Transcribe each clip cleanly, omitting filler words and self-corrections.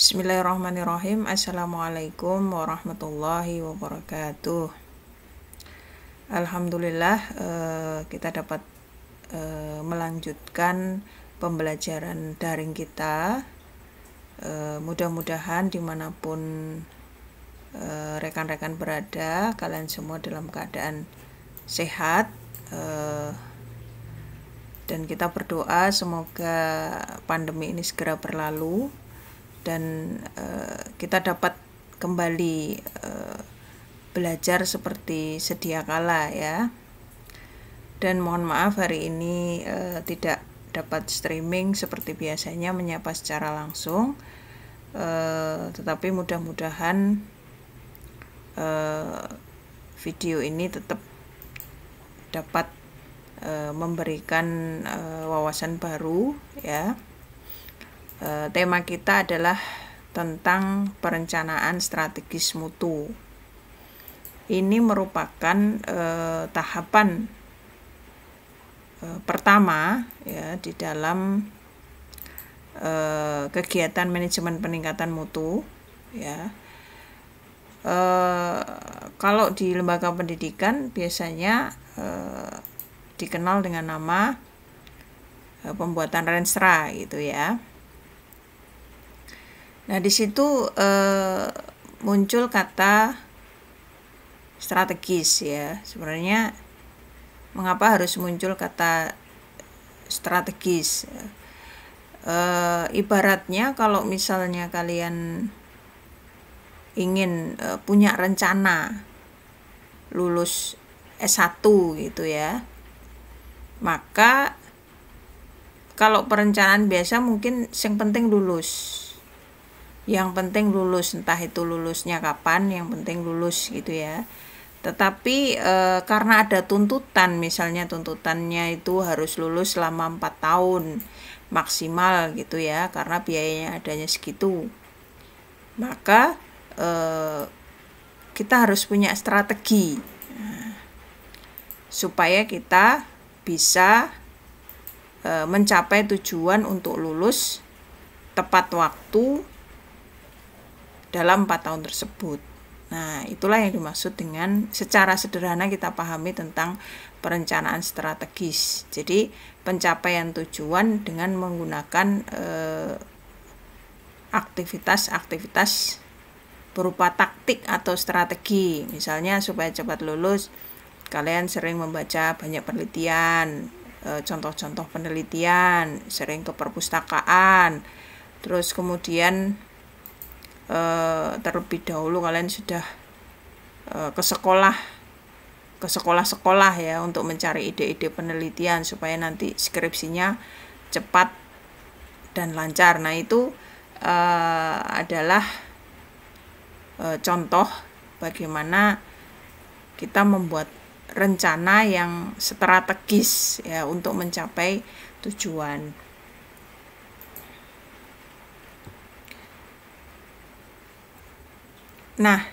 Bismillahirrahmanirrahim. Assalamualaikum warahmatullahi wabarakatuh. Alhamdulillah kita dapat melanjutkan pembelajaran daring kita. Mudah-mudahan dimanapun rekan-rekan berada, kalian semua dalam keadaan sehat, dan kita berdoa semoga pandemi ini segera berlalu dan kita dapat kembali belajar seperti sedia kala ya. Dan mohon maaf hari ini tidak dapat streaming seperti biasanya menyapa secara langsung, tetapi mudah-mudahan video ini tetap dapat memberikan wawasan baru ya. Tema kita adalah tentang perencanaan strategis mutu. Ini merupakan tahapan pertama ya di dalam kegiatan manajemen peningkatan mutu ya. Kalau di lembaga pendidikan biasanya dikenal dengan nama pembuatan Renstra gitu ya. Nah, di situ muncul kata strategis ya. Sebenarnya mengapa harus muncul kata strategis? Ibaratnya kalau misalnya kalian ingin punya rencana lulus S1 gitu ya, maka kalau perencanaan biasa mungkin yang penting lulus. Yang penting lulus, entah itu lulusnya kapan, yang penting lulus gitu ya. Tetapi karena ada tuntutan, misalnya tuntutannya itu harus lulus selama 4 tahun maksimal gitu ya, karena biayanya adanya segitu, maka kita harus punya strategi supaya kita bisa mencapai tujuan untuk lulus tepat waktu dalam 4 tahun tersebut. Nah, itulah yang dimaksud dengan secara sederhana kita pahami tentang perencanaan strategis. Jadi, pencapaian tujuan dengan menggunakan aktivitas-aktivitas berupa taktik atau strategi. Misalnya supaya cepat lulus, kalian sering membaca banyak penelitian, contoh-contoh penelitian, sering ke perpustakaan, terus kemudian terlebih dahulu kalian sudah ke sekolah ya untuk mencari ide-ide penelitian supaya nanti skripsinya cepat dan lancar. Nah, itu adalah contoh bagaimana kita membuat rencana yang strategis ya untuk mencapai tujuan. Nah,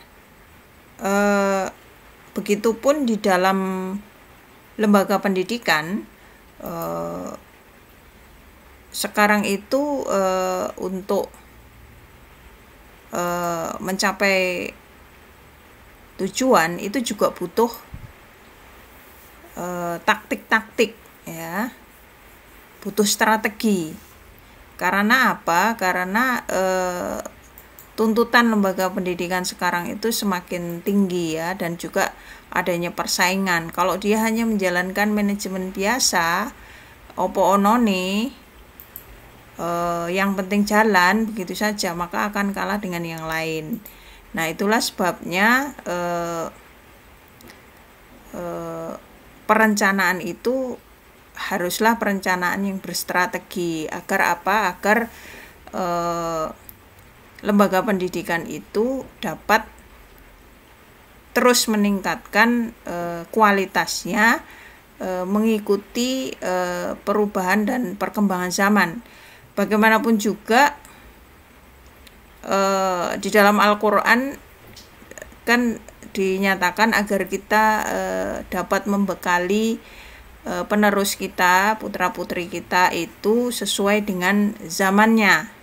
begitupun di dalam lembaga pendidikan sekarang itu untuk mencapai tujuan itu juga butuh taktik-taktik ya, butuh strategi. Karena apa? Karena tuntutan lembaga pendidikan sekarang itu semakin tinggi ya, dan juga adanya persaingan. Kalau dia hanya menjalankan manajemen biasa, opo onone, yang penting jalan begitu saja, maka akan kalah dengan yang lain. Nah, itulah sebabnya perencanaan itu haruslah perencanaan yang berstrategi. Agar apa? Agar lembaga pendidikan itu dapat terus meningkatkan kualitasnya, mengikuti perubahan dan perkembangan zaman. Bagaimanapun juga di dalam Al-Quran kan dinyatakan agar kita dapat membekali penerus kita, putra-putri kita itu sesuai dengan zamannya.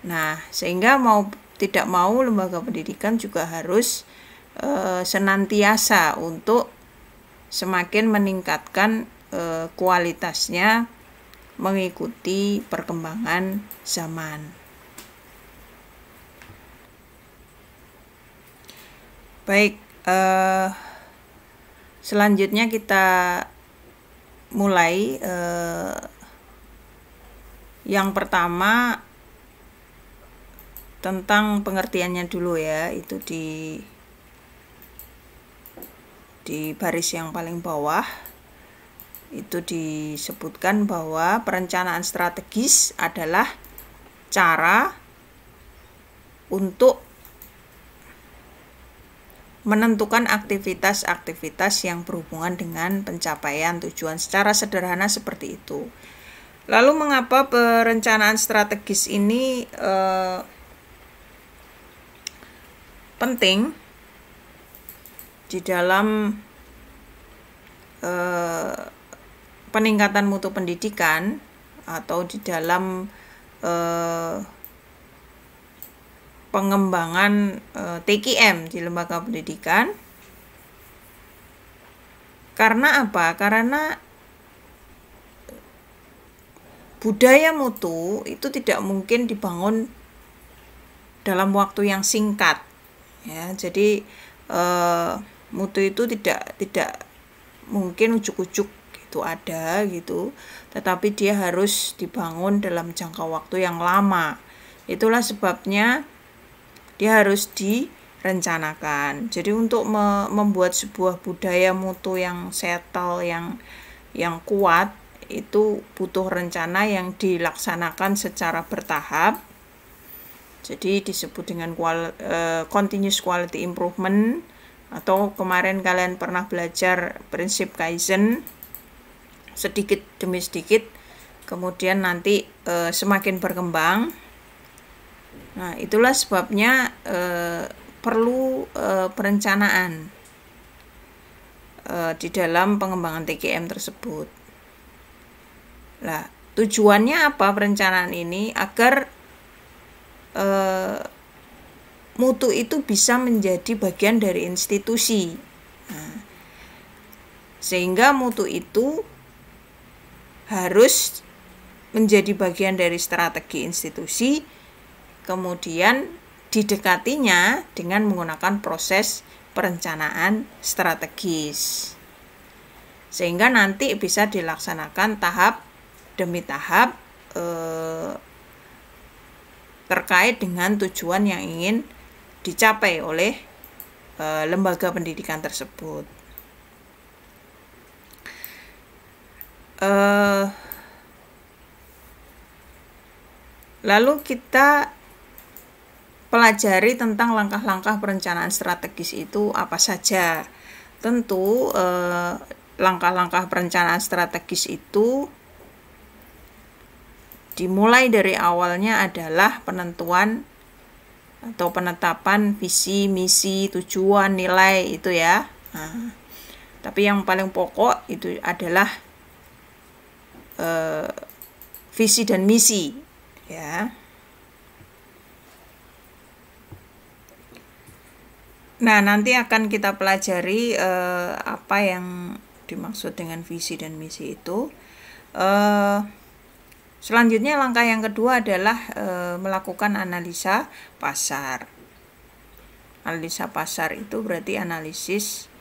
Nah, sehingga mau tidak mau lembaga pendidikan juga harus senantiasa untuk semakin meningkatkan kualitasnya mengikuti perkembangan zaman. Baik, selanjutnya kita mulai. Yang pertama tentang pengertiannya dulu ya, itu di baris yang paling bawah itu disebutkan bahwa perencanaan strategis adalah cara untuk menentukan aktivitas-aktivitas yang berhubungan dengan pencapaian tujuan. Secara sederhana seperti itu. Lalu mengapa perencanaan strategis ini penting di dalam peningkatan mutu pendidikan atau di dalam pengembangan TKM di lembaga pendidikan? Karena apa? Karena budaya mutu itu tidak mungkin dibangun dalam waktu yang singkat, ya. Jadi mutu itu tidak mungkin ujuk-ujuk itu ada gitu, tetapi dia harus dibangun dalam jangka waktu yang lama. Itulah sebabnya dia harus direncanakan. Jadi untuk membuat sebuah budaya mutu yang settle, yang kuat, itu butuh rencana yang dilaksanakan secara bertahap. Jadi disebut dengan continuous quality improvement, atau kemarin kalian pernah belajar prinsip Kaizen, sedikit demi sedikit, kemudian nanti semakin berkembang. Nah, itulah sebabnya perlu perencanaan di dalam pengembangan TKM tersebut. Nah, tujuannya apa perencanaan ini? Agar mutu itu bisa menjadi bagian dari institusi. Nah, sehingga mutu itu harus menjadi bagian dari strategi institusi, kemudian didekatinya dengan menggunakan proses perencanaan strategis, sehingga nanti bisa dilaksanakan tahap demi tahap terkait dengan tujuan yang ingin dicapai oleh lembaga pendidikan tersebut. Lalu kita pelajari tentang langkah-langkah perencanaan strategis itu apa saja. Tentu langkah-langkah perencanaan strategis itu dimulai dari awalnya adalah penentuan atau penetapan visi, misi, tujuan, nilai itu ya. Nah, tapi yang paling pokok itu adalah visi dan misi ya. Nah, nanti akan kita pelajari apa yang dimaksud dengan visi dan misi itu. Selanjutnya langkah yang kedua adalah melakukan analisa pasar. Analisa pasar itu berarti analisis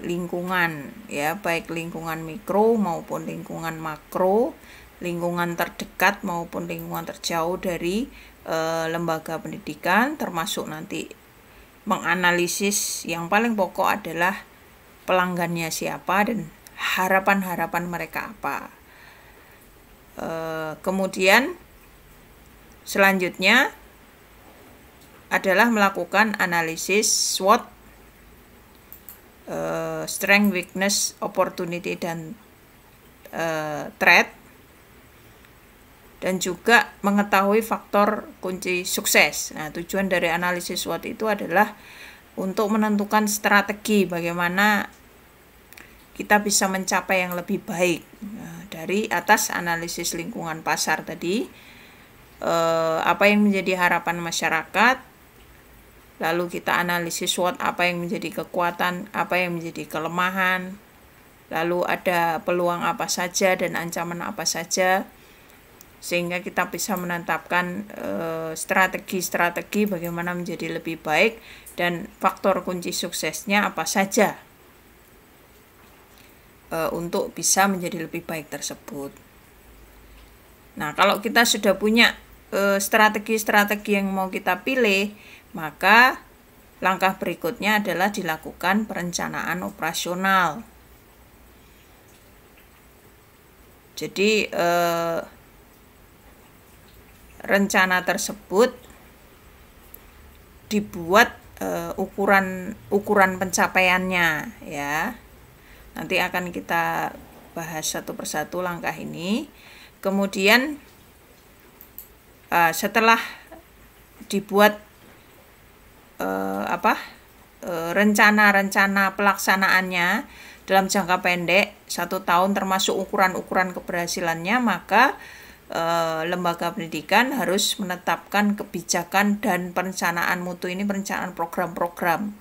lingkungan ya, baik lingkungan mikro maupun lingkungan makro, lingkungan terdekat maupun lingkungan terjauh dari lembaga pendidikan, termasuk nanti menganalisis yang paling pokok adalah pelanggannya siapa dan harapan-harapan mereka apa. Kemudian selanjutnya adalah melakukan analisis SWOT, strength, weakness, opportunity, dan threat, dan juga mengetahui faktor kunci sukses. Nah, tujuan dari analisis SWOT itu adalah untuk menentukan strategi bagaimana kita bisa mencapai yang lebih baik. Nah, dari atas analisis lingkungan pasar tadi, apa yang menjadi harapan masyarakat, lalu kita analisis SWOT, apa yang menjadi kekuatan, apa yang menjadi kelemahan, lalu ada peluang apa saja dan ancaman apa saja, sehingga kita bisa menetapkan strategi-strategi bagaimana menjadi lebih baik dan faktor kunci suksesnya apa saja untuk bisa menjadi lebih baik tersebut. Nah, kalau kita sudah punya strategi-strategi yang mau kita pilih, maka langkah berikutnya adalah dilakukan perencanaan operasional. Jadi rencana tersebut dibuat ukuran pencapaiannya, ya. Nanti akan kita bahas satu persatu langkah ini. Kemudian setelah dibuat rencana-rencana pelaksanaannya dalam jangka pendek 1 tahun termasuk ukuran-ukuran keberhasilannya, maka lembaga pendidikan harus menetapkan kebijakan dan perencanaan mutu ini, perencanaan program-program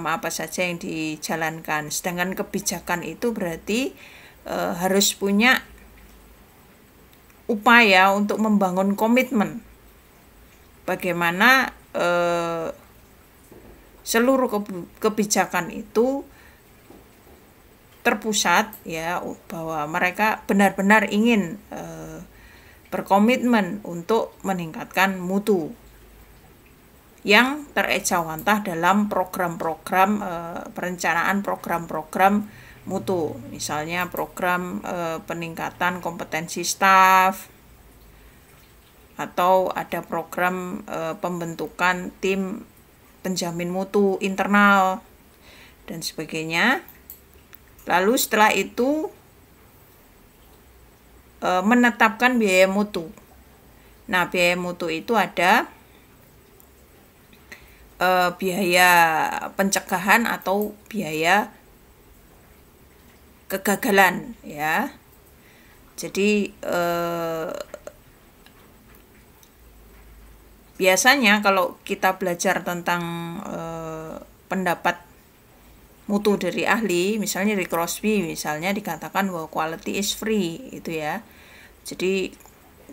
apa saja yang dijalankan. Sedangkan kebijakan itu berarti harus punya upaya untuk membangun komitmen bagaimana seluruh kebijakan itu terpusat, ya, bahwa mereka benar-benar ingin berkomitmen untuk meningkatkan mutu yang terejawantah dalam program-program perencanaan program-program mutu. Misalnya program peningkatan kompetensi staf, atau ada program pembentukan tim penjamin mutu internal dan sebagainya. Lalu setelah itu menetapkan biaya mutu. Nah, biaya mutu itu ada biaya pencegahan atau biaya kegagalan, ya. Jadi biasanya kalau kita belajar tentang pendapat mutu dari ahli, misalnya dari Crosby, misalnya dikatakan bahwa quality is free, itu ya. Jadi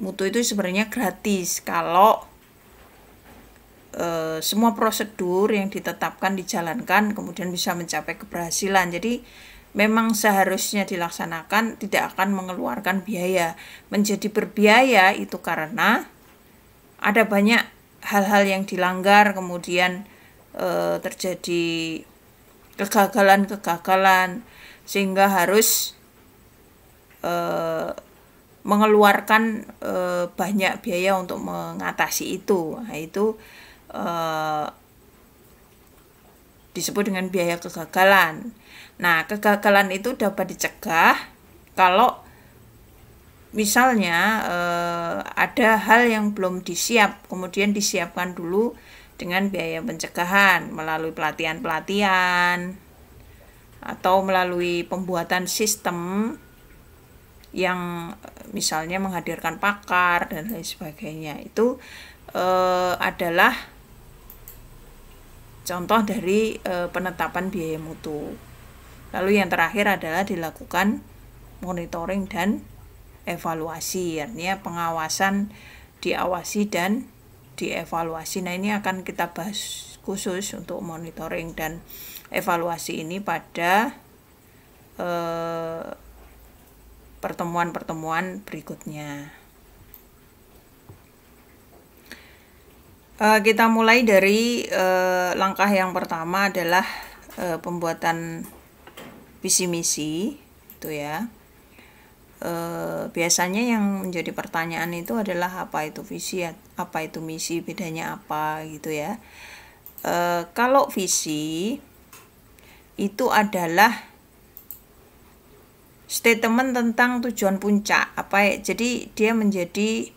mutu itu sebenarnya gratis kalau semua prosedur yang ditetapkan dijalankan kemudian bisa mencapai keberhasilan. Jadi memang seharusnya dilaksanakan, tidak akan mengeluarkan biaya. Menjadi berbiaya itu karena ada banyak hal-hal yang dilanggar, kemudian terjadi kegagalan-kegagalan, sehingga harus mengeluarkan banyak biaya untuk mengatasi itu. Nah, itu disebut dengan biaya kegagalan. Nah, kegagalan itu dapat dicegah kalau misalnya ada hal yang belum disiap, kemudian disiapkan dulu dengan biaya pencegahan melalui pelatihan-pelatihan atau melalui pembuatan sistem yang misalnya menghadirkan pakar dan lain sebagainya. Itu adalah contoh dari penetapan biaya mutu. Lalu yang terakhir adalah dilakukan monitoring dan evaluasi, artinya pengawasan, diawasi dan dievaluasi. Nah, ini akan kita bahas khusus untuk monitoring dan evaluasi ini pada pertemuan-pertemuan berikutnya. Kita mulai dari langkah yang pertama adalah pembuatan visi misi, itu ya. Biasanya yang menjadi pertanyaan itu adalah apa itu visi, apa itu misi, bedanya apa, gitu ya. Kalau visi itu adalah statement tentang tujuan puncak, jadi dia menjadi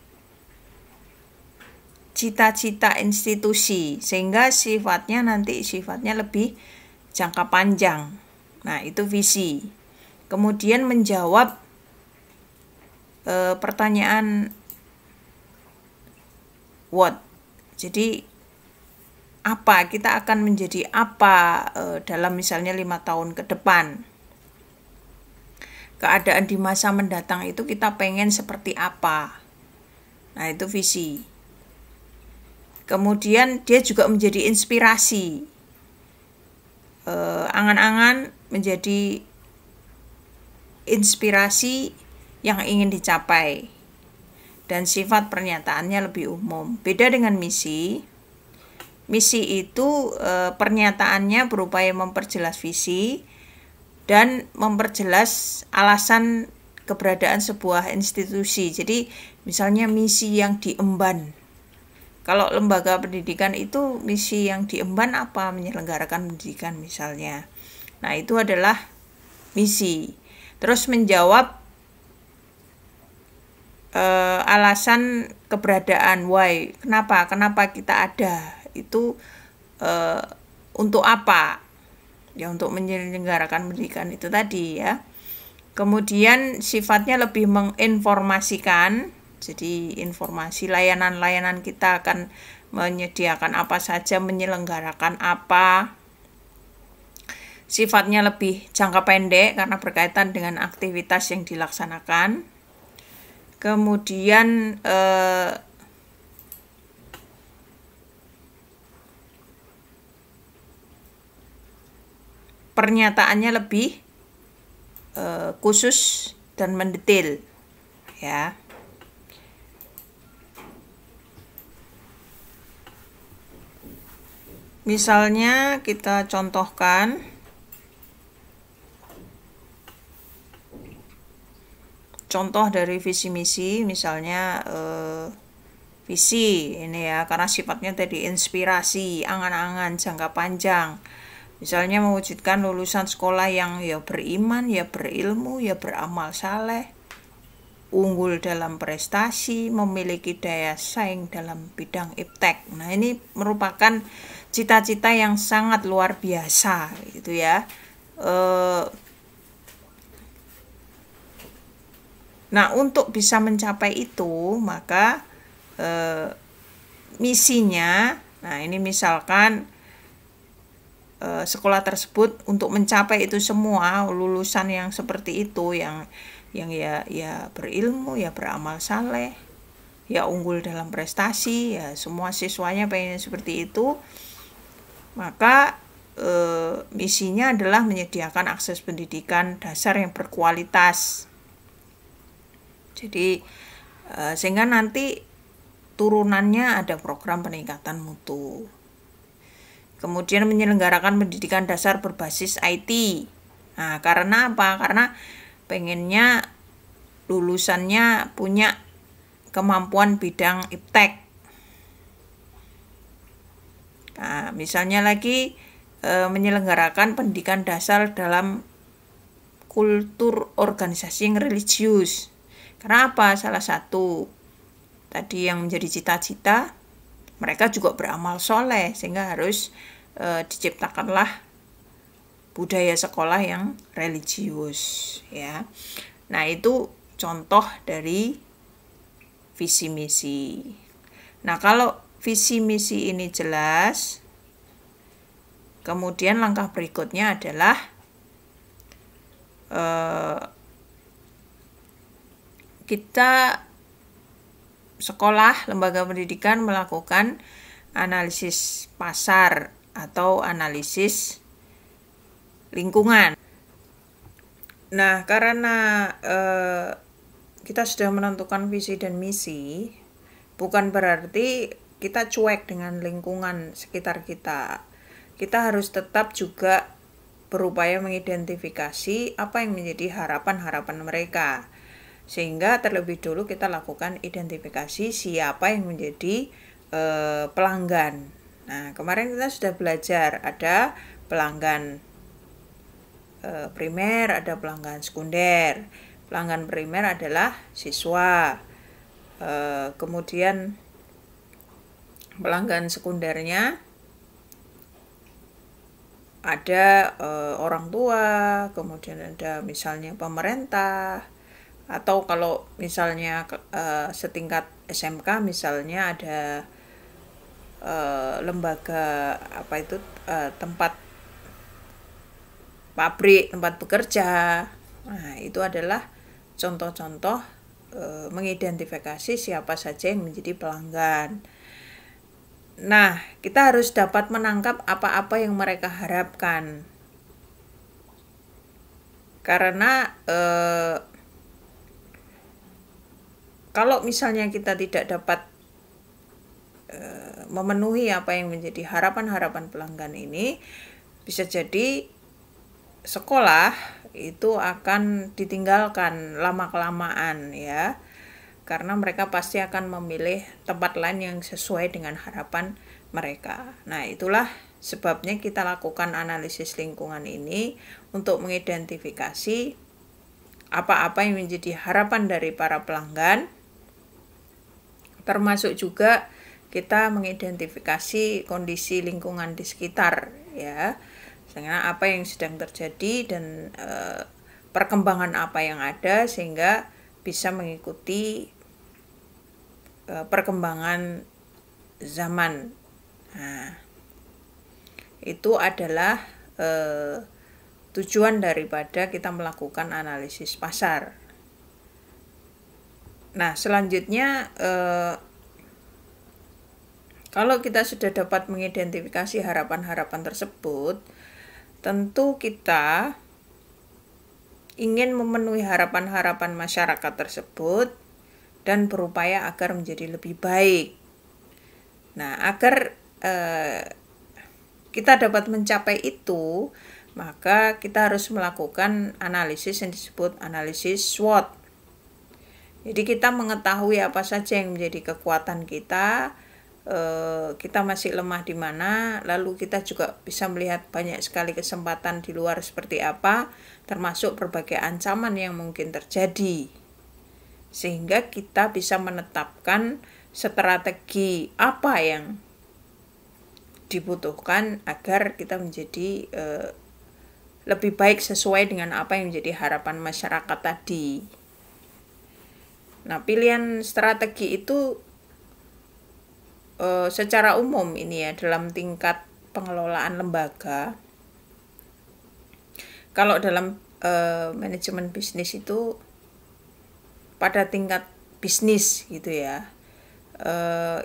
cita-cita institusi, sehingga sifatnya lebih jangka panjang. Nah, itu visi. Kemudian menjawab pertanyaan what. Jadi apa, kita akan menjadi apa dalam misalnya 5 tahun ke depan. Keadaan di masa mendatang itu kita pengen seperti apa. Nah, itu visi. Kemudian dia juga menjadi inspirasi. Angan-angan menjadi inspirasi yang ingin dicapai. Dan sifat pernyataannya lebih umum. Beda dengan misi. Misi itu pernyataannya berupaya memperjelas visi dan memperjelas alasan keberadaan sebuah institusi. Jadi misalnya misi yang diemban. Kalau lembaga pendidikan itu misi yang diemban apa? Menyelenggarakan pendidikan misalnya. Nah, itu adalah misi. Terus menjawab alasan keberadaan, why, kenapa kita ada, itu untuk apa? Ya, untuk menyelenggarakan pendidikan itu tadi ya. Kemudian sifatnya lebih menginformasikan. Jadi informasi, layanan-layanan kita akan menyediakan apa saja, menyelenggarakan apa. Sifatnya lebih jangka pendek karena berkaitan dengan aktivitas yang dilaksanakan. Kemudian pernyataannya lebih khusus dan mendetail ya. Misalnya kita contohkan contoh dari visi misi, misalnya visi ini ya, karena sifatnya tadi inspirasi, angan-angan jangka panjang. Misalnya mewujudkan lulusan sekolah yang ya beriman, ya berilmu, ya beramal saleh, unggul dalam prestasi, memiliki daya saing dalam bidang iptek. Nah, ini merupakan cita-cita yang sangat luar biasa gitu ya. Nah, untuk bisa mencapai itu, maka misinya, nah ini misalkan sekolah tersebut untuk mencapai itu semua, lulusan yang seperti itu, yang ya berilmu, ya beramal saleh, ya unggul dalam prestasi, ya semua siswanya pengen seperti itu, maka misinya adalah menyediakan akses pendidikan dasar yang berkualitas. Jadi sehingga nanti turunannya ada program peningkatan mutu. Kemudian menyelenggarakan pendidikan dasar berbasis IT. Nah, karena apa? Karena pengennya lulusannya punya kemampuan bidang iptek. Nah, misalnya lagi menyelenggarakan pendidikan dasar dalam kultur organisasi yang religius. Karena apa? Salah satu tadi yang menjadi cita-cita, mereka juga beramal soleh, sehingga harus diciptakanlah budaya sekolah yang religius ya. Nah, itu contoh dari visi misi. Nah, kalau visi misi ini jelas, kemudian langkah berikutnya adalah kita sekolah, lembaga pendidikan melakukan analisis pasar atau analisis lingkungan. Nah, karena kita sudah menentukan visi dan misi, bukan berarti kita cuek dengan lingkungan sekitar kita. Kita harus tetap juga berupaya mengidentifikasi apa yang menjadi harapan-harapan mereka. Sehingga terlebih dulu kita lakukan identifikasi siapa yang menjadi pelanggan. Nah, kemarin kita sudah belajar ada pelanggan primer, ada pelanggan sekunder. Pelanggan primer adalah siswa. Kemudian pelanggan sekundernya ada orang tua, kemudian ada misalnya pemerintah, atau kalau misalnya setingkat SMK misalnya ada lembaga tempat pabrik, tempat bekerja. Nah, itu adalah contoh-contoh mengidentifikasi siapa saja yang menjadi pelanggan. Nah, kita harus dapat menangkap apa-apa yang mereka harapkan. Karena kalau misalnya kita tidak dapat memenuhi apa yang menjadi harapan-harapan pelanggan ini, bisa jadi sekolah itu akan ditinggalkan lama-kelamaan ya, karena mereka pasti akan memilih tempat lain yang sesuai dengan harapan mereka. Nah, itulah sebabnya kita lakukan analisis lingkungan ini untuk mengidentifikasi apa-apa yang menjadi harapan dari para pelanggan, termasuk juga kita mengidentifikasi kondisi lingkungan di sekitar ya, sehingga apa yang sedang terjadi dan perkembangan apa yang ada, sehingga bisa mengikuti perkembangan zaman. Nah, itu adalah tujuan daripada kita melakukan analisis pasar. Nah, selanjutnya kalau kita sudah dapat mengidentifikasi harapan-harapan tersebut, tentu kita ingin memenuhi harapan-harapan masyarakat tersebut dan berupaya agar menjadi lebih baik. Nah, agar kita dapat mencapai itu, maka kita harus melakukan analisis yang disebut analisis SWOT. Jadi kita mengetahui apa saja yang menjadi kekuatan kita masih lemah di mana, lalu kita juga bisa melihat banyak sekali kesempatan di luar seperti apa, termasuk berbagai ancaman yang mungkin terjadi, sehingga kita bisa menetapkan strategi apa yang dibutuhkan agar kita menjadi lebih baik sesuai dengan apa yang menjadi harapan masyarakat tadi. Nah, pilihan strategi itu secara umum ini ya, dalam tingkat pengelolaan lembaga. Kalau dalam manajemen bisnis itu pada tingkat bisnis gitu ya,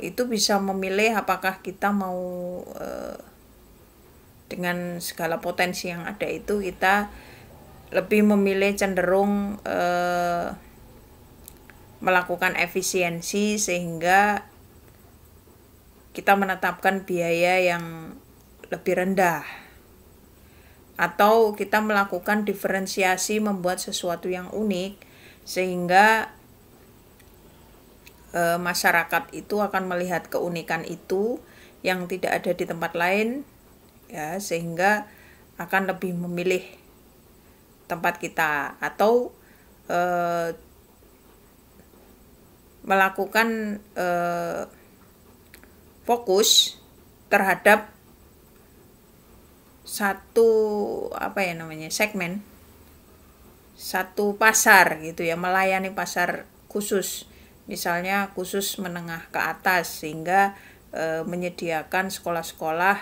itu bisa memilih apakah kita mau dengan segala potensi yang ada itu, kita lebih memilih cenderung melakukan efisiensi sehingga kita menetapkan biaya yang lebih rendah, atau kita melakukan diferensiasi, membuat sesuatu yang unik sehingga masyarakat itu akan melihat keunikan itu yang tidak ada di tempat lain ya, sehingga akan lebih memilih tempat kita, atau melakukan fokus terhadap satu segmen, satu pasar gitu ya, melayani pasar khusus, misalnya khusus menengah ke atas, sehingga menyediakan sekolah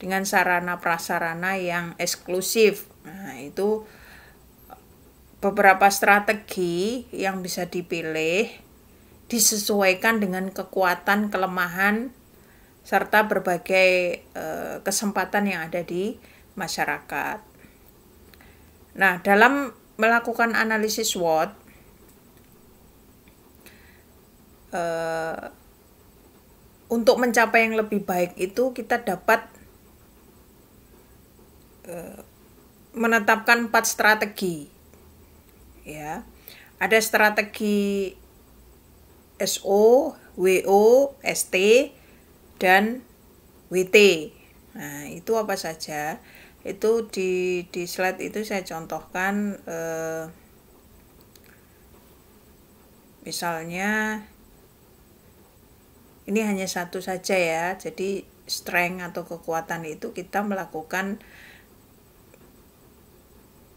dengan sarana prasarana yang eksklusif. Nah, itu beberapa strategi yang bisa dipilih, disesuaikan dengan kekuatan, kelemahan, serta berbagai kesempatan yang ada di masyarakat. Nah, dalam melakukan analisis SWOT, untuk mencapai yang lebih baik itu kita dapat menetapkan 4 strategi. Ya. Ada strategi SO, WO, ST, dan WT. Nah, itu apa saja? Itu di slide itu saya contohkan, misalnya ini hanya satu saja ya. Jadi strength atau kekuatan itu kita melakukan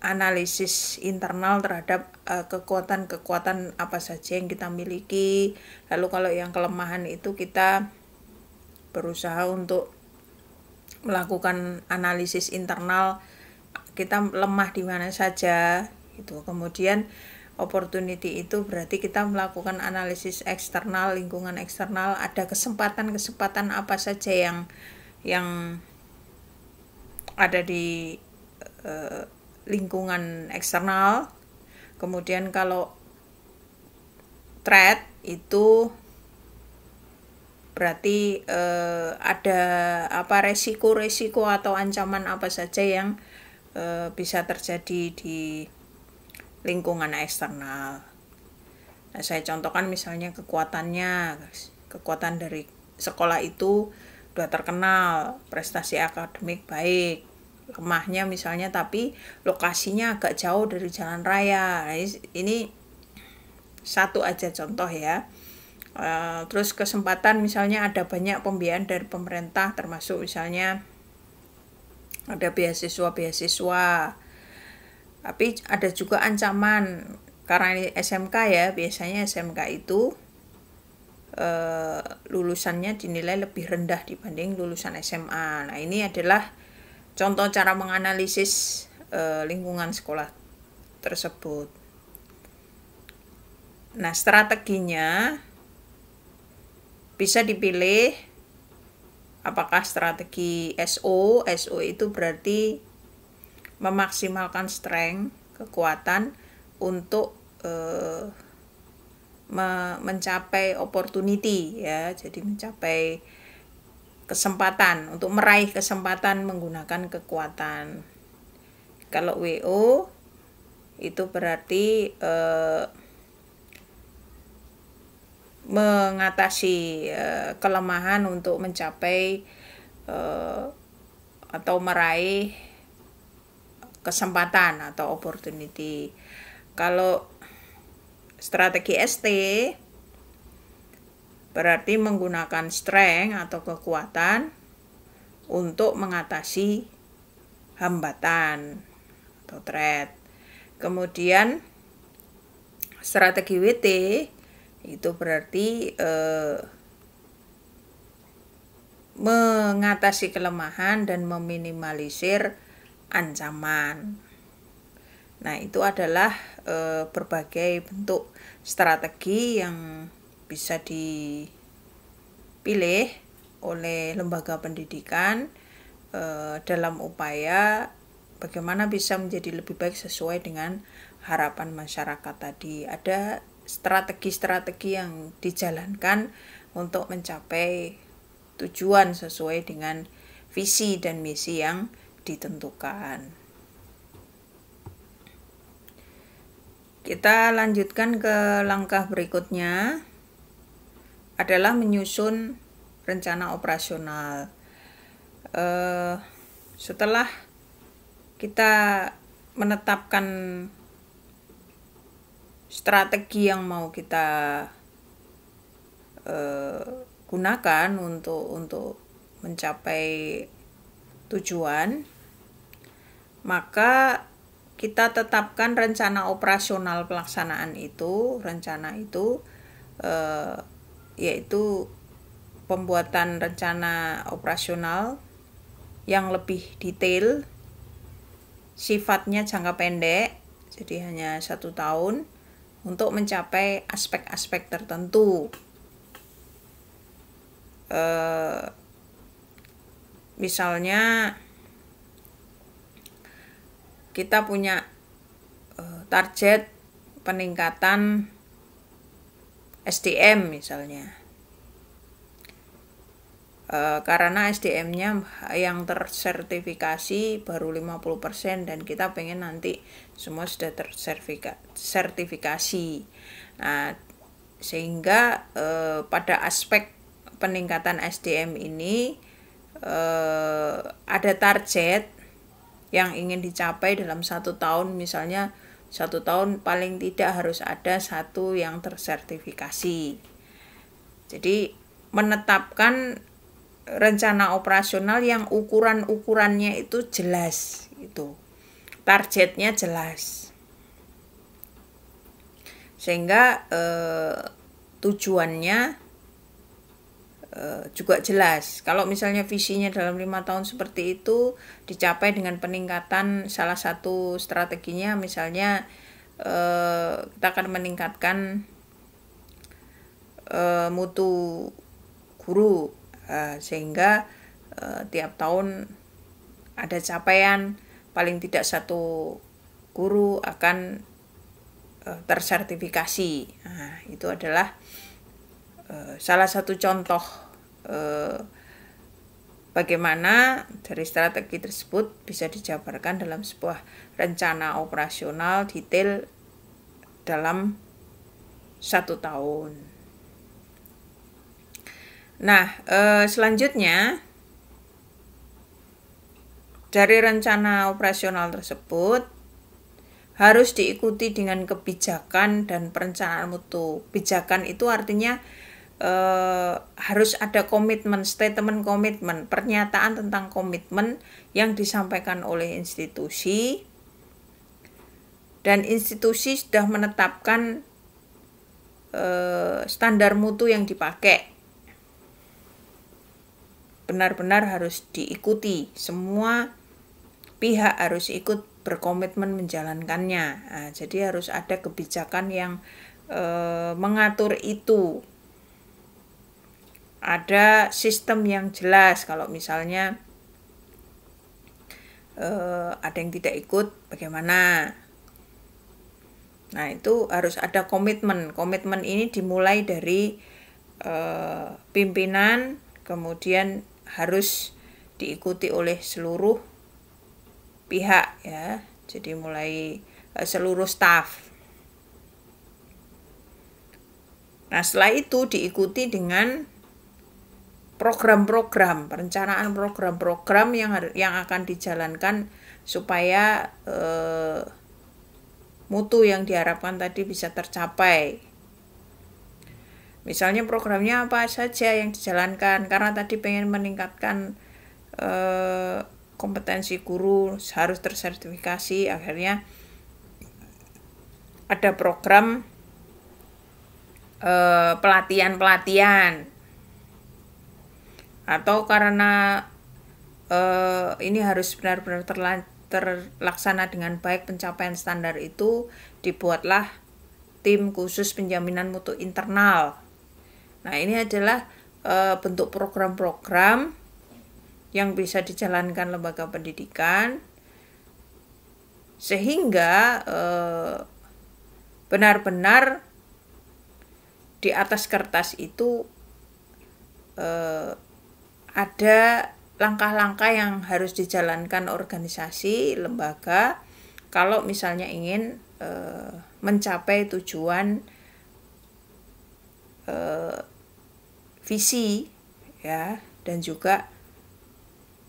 analisis internal terhadap kekuatan-kekuatan apa saja yang kita miliki. Lalu kalau yang kelemahan itu kita berusaha untuk melakukan analisis internal, kita lemah di mana saja gitu. Kemudian opportunity itu berarti kita melakukan analisis eksternal, lingkungan eksternal, ada kesempatan-kesempatan apa saja yang ada di lingkungan eksternal. Kemudian kalau threat itu berarti ada resiko-resiko atau ancaman apa saja yang bisa terjadi di lingkungan eksternal. Nah, saya contohkan misalnya kekuatan dari sekolah itu sudah terkenal, prestasi akademik baik. Lemahnya misalnya tapi lokasinya agak jauh dari jalan raya. Nah, ini satu aja contoh ya. Terus kesempatan misalnya ada banyak pembiayaan dari pemerintah, termasuk misalnya ada beasiswa. Tapi ada juga ancaman karena ini SMK ya, biasanya SMK itu lulusannya dinilai lebih rendah dibanding lulusan SMA. Nah, ini adalah contoh cara menganalisis lingkungan sekolah tersebut. Nah, strateginya bisa dipilih apakah strategi SO. SO itu berarti memaksimalkan strength, kekuatan untuk mencapai opportunity ya. Jadi mencapai kesempatan, untuk meraih kesempatan menggunakan kekuatan. Kalau WO itu berarti mengatasi kelemahan untuk mencapai atau meraih kesempatan atau opportunity. Kalau strategi ST berarti menggunakan strength atau kekuatan untuk mengatasi hambatan atau threat. Kemudian strategi WT itu berarti mengatasi kelemahan dan meminimalisir ancaman. Nah, itu adalah berbagai bentuk strategi yang bisa dipilih oleh lembaga pendidikan dalam upaya bagaimana bisa menjadi lebih baik sesuai dengan harapan masyarakat tadi. Ada strategi-strategi yang dijalankan untuk mencapai tujuan sesuai dengan visi dan misi yang ditentukan. Kita lanjutkan ke langkah berikutnya adalah menyusun rencana operasional. Setelah kita menetapkan strategi yang mau kita gunakan untuk mencapai tujuan, maka kita tetapkan rencana operasional pelaksanaan itu. Rencana itu yaitu pembuatan rencana operasional yang lebih detail, sifatnya jangka pendek, jadi hanya 1 tahun, untuk mencapai aspek-aspek tertentu. Misalnya kita punya target peningkatan SDM misalnya. Karena SDM-nya yang tersertifikasi baru 50% dan kita pengen nanti semua sudah tersertifikasi. Nah, sehingga pada aspek peningkatan SDM ini ada target yang ingin dicapai dalam 1 tahun. Misalnya 1 tahun paling tidak harus ada 1 yang tersertifikasi. Jadi menetapkan rencana operasional yang ukuran-ukurannya itu jelas gitu. targetnya jelas, sehingga tujuannya juga jelas. Kalau misalnya visinya dalam 5 tahun seperti itu dicapai dengan peningkatan, salah satu strateginya misalnya kita akan meningkatkan mutu guru, sehingga tiap tahun ada capaian paling tidak satu guru akan tersertifikasi. Nah, itu adalah salah satu contoh bagaimana dari strategi tersebut bisa dijabarkan dalam sebuah rencana operasional detail dalam 1 tahun. Nah, selanjutnya dari rencana operasional tersebut harus diikuti dengan kebijakan dan perencanaan mutu. Kebijakan itu artinya harus ada komitmen, statement komitmen, pernyataan tentang komitmen yang disampaikan oleh institusi, dan institusi sudah menetapkan standar mutu yang dipakai. Benar-benar harus diikuti, semua pihak harus ikut berkomitmen menjalankannya. Nah, jadi harus ada kebijakan yang mengatur itu. Ada sistem yang jelas. Kalau misalnya ada yang tidak ikut, bagaimana? Nah, itu harus ada komitmen. Komitmen ini dimulai dari pimpinan, kemudian harus diikuti oleh seluruh pihak, ya. Jadi mulai seluruh staf. Nah, setelah itu diikuti dengan program-program, perencanaan program-program yang akan dijalankan supaya mutu yang diharapkan tadi bisa tercapai. Misalnya programnya apa saja yang dijalankan, karena tadi pengen meningkatkan kompetensi guru harus tersertifikasi, akhirnya ada program pelatihan, atau karena ini harus benar-benar terlaksana dengan baik pencapaian standar itu, dibuatlah tim khusus penjaminan mutu internal. Nah, ini adalah bentuk program-program yang bisa dijalankan lembaga pendidikan sehingga benar-benar di atas kertas itu ada langkah-langkah yang harus dijalankan organisasi, lembaga, kalau misalnya ingin mencapai tujuan visi, ya, dan juga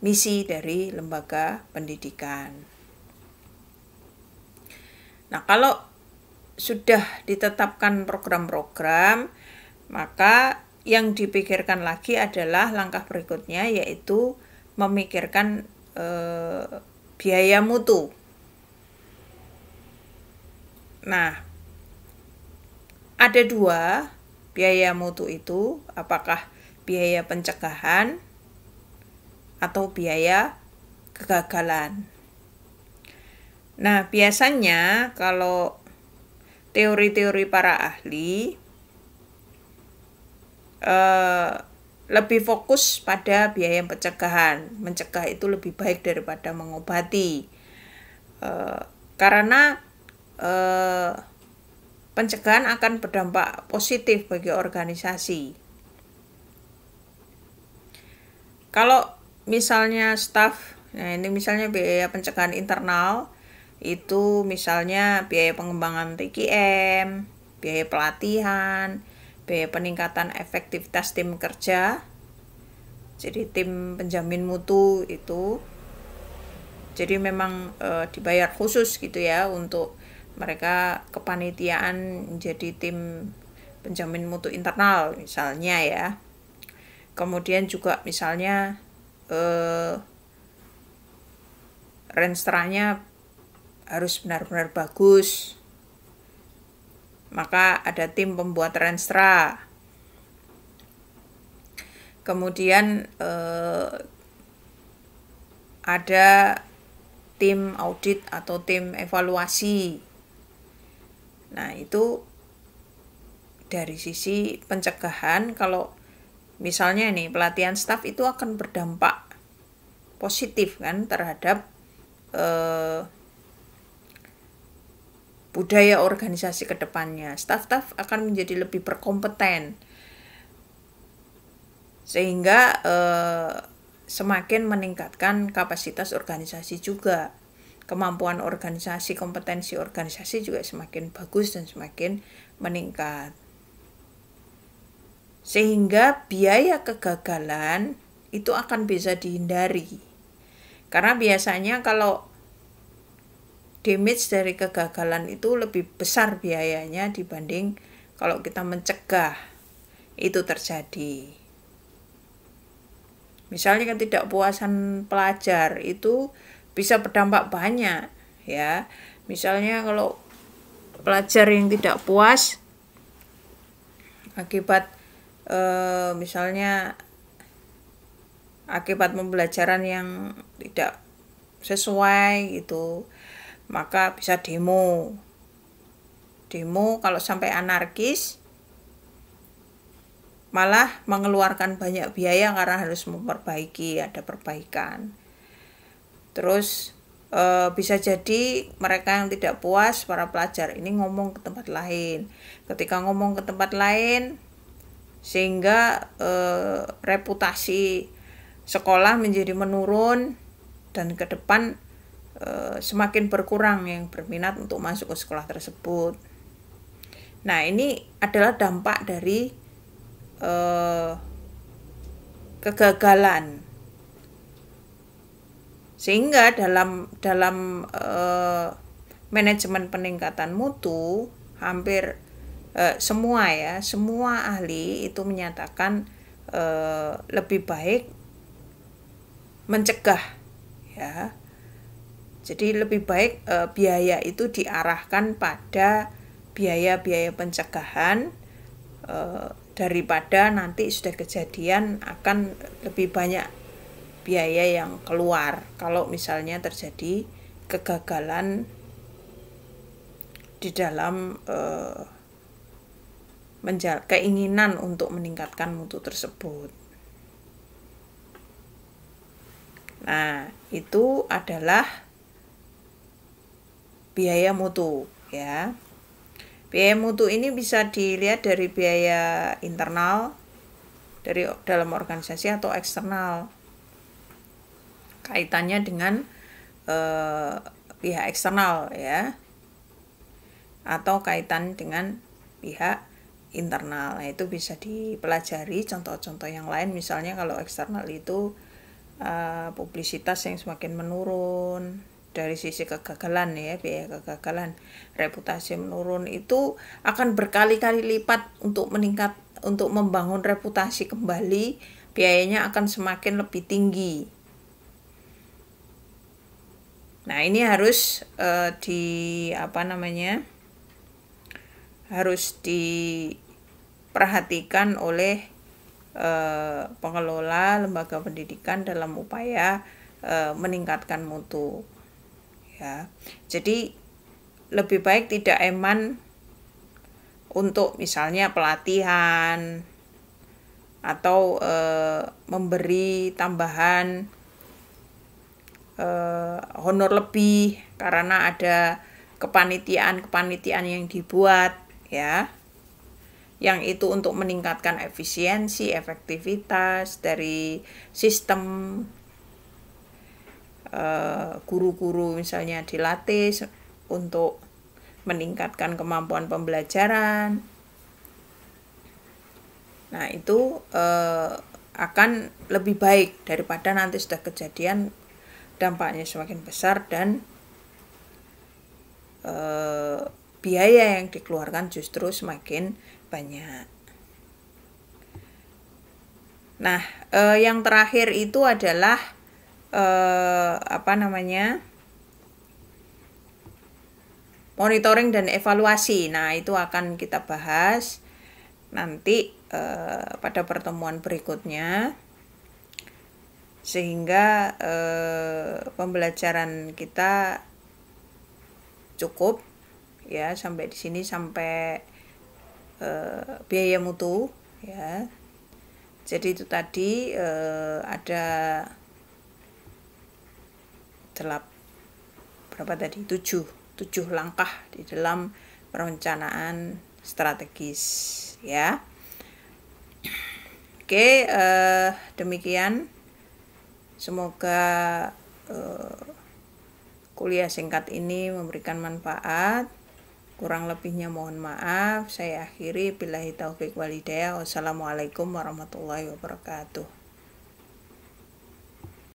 misi dari lembaga pendidikan. Nah, kalau sudah ditetapkan program-program, maka yang dipikirkan lagi adalah langkah berikutnya, yaitu memikirkan biaya mutu. Nah, ada 2 biaya mutu itu, apakah biaya pencegahan atau biaya kegagalan. Nah, biasanya kalau teori-teori para ahli lebih fokus pada biaya pencegahan. Mencegah itu lebih baik daripada mengobati, karena pencegahan akan berdampak positif bagi organisasi. Kalau misalnya staf, nah ini misalnya biaya pencegahan internal, itu misalnya biaya pengembangan TKM, biaya pelatihan, biaya peningkatan efektivitas tim kerja. Jadi tim penjamin mutu itu jadi memang dibayar khusus gitu ya untuk mereka kepanitiaan menjadi tim penjamin mutu internal misalnya ya. Kemudian juga misalnya renstranya harus benar-benar bagus. Maka ada tim pembuat renstra. Kemudian ada tim audit atau tim evaluasi. Nah, itu dari sisi pencegahan. Kalau misalnya nih pelatihan staf itu akan berdampak positif kan terhadap budaya organisasi ke depannya. Staf-staf akan menjadi lebih berkompeten sehingga semakin meningkatkan kapasitas organisasi juga. Kemampuan organisasi, kompetensi organisasi juga semakin bagus dan semakin meningkat. Sehingga biaya kegagalan itu akan bisa dihindari. Karena biasanya kalau damage dari kegagalan itu lebih besar biayanya dibanding kalau kita mencegah itu terjadi. Misalnya ketidakpuasan pelajar itu bisa berdampak banyak ya. Misalnya kalau pelajar yang tidak puas akibat misalnya akibat pembelajaran yang tidak sesuai gitu, maka bisa demo. Demo kalau sampai anarkis malah mengeluarkan banyak biaya karena harus memperbaiki, ada perbaikan. Terus bisa jadi mereka yang tidak puas, para pelajar ini ngomong ke tempat lain. Ketika ngomong ke tempat lain, sehingga reputasi sekolah menjadi menurun dan ke depan semakin berkurang yang berminat untuk masuk ke sekolah tersebut. Nah, ini adalah dampak dari kegagalan. Sehingga dalam manajemen peningkatan mutu hampir semua ahli itu menyatakan lebih baik mencegah ya. Jadi lebih baik biaya itu diarahkan pada biaya-biaya pencegahan daripada nanti sudah kejadian akan lebih banyak biaya yang keluar kalau misalnya terjadi kegagalan di dalam keinginan untuk meningkatkan mutu tersebut. Nah, itu adalah biaya mutu ya. Biaya mutu ini bisa dilihat dari biaya internal dari dalam organisasi atau eksternal. Kaitannya dengan pihak eksternal ya. Atau kaitan dengan pihak internal. Nah, itu bisa dipelajari contoh-contoh yang lain. Misalnya kalau eksternal itu publisitas yang semakin menurun, dari sisi kegagalan ya, biaya kegagalan, reputasi menurun, itu akan berkali-kali lipat untuk membangun reputasi kembali, biayanya akan semakin lebih tinggi. Nah, ini harus harus diperhatikan oleh pengelola lembaga pendidikan dalam upaya meningkatkan mutu. Ya, jadi lebih baik tidak eman untuk misalnya pelatihan atau memberi tambahan honor lebih karena ada kepanitiaan yang dibuat ya, yang itu untuk meningkatkan efisiensi, efektivitas dari sistem. Guru-guru misalnya dilatih untuk meningkatkan kemampuan pembelajaran. Nah, itu akan lebih baik daripada nanti sudah kejadian dampaknya semakin besar dan biaya yang dikeluarkan justru semakin banyak. Nah, yang terakhir itu adalah monitoring dan evaluasi. Nah, itu akan kita bahas nanti pada pertemuan berikutnya, sehingga pembelajaran kita cukup ya sampai di sini, sampai biaya mutu ya. Jadi itu tadi ada berapa tadi? 7 langkah di dalam perencanaan strategis ya. Oke, demikian. Semoga kuliah singkat ini memberikan manfaat. Kurang lebihnya mohon maaf. Saya akhiri, billahi taufik wal hidayah. Wassalamualaikum warahmatullahi wabarakatuh.